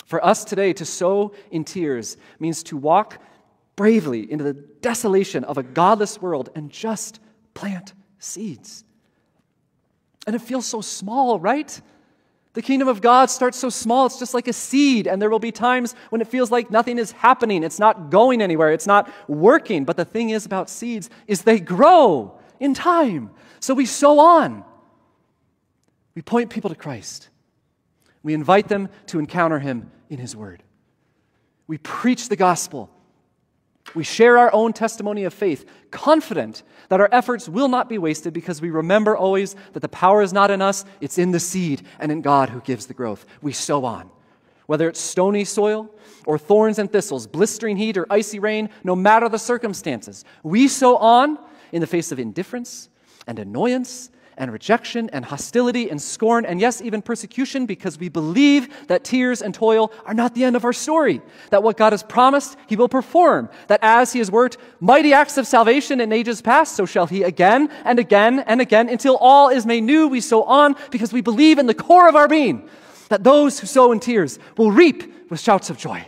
For us today, to sow in tears means to walk bravely into the desolation of a godless world and just plant seeds. And it feels so small, right? The kingdom of God starts so small, it's just like a seed, and there will be times when it feels like nothing is happening, it's not going anywhere, it's not working. But the thing is about seeds is they grow in time. So we sow on. We point people to Christ. We invite them to encounter Him in His Word. We preach the gospel. We share our own testimony of faith, confident that our efforts will not be wasted because we remember always that the power is not in us, it's in the seed and in God who gives the growth. We sow on. Whether it's stony soil or thorns and thistles, blistering heat or icy rain, no matter the circumstances, we sow on in the face of indifference and annoyance and rejection and hostility and scorn and yes, even persecution, because we believe that tears and toil are not the end of our story, that what God has promised, He will perform, that as He has worked mighty acts of salvation in ages past, so shall He again and again and again until all is made new. We sow on because we believe in the core of our being that those who sow in tears will reap with shouts of joy.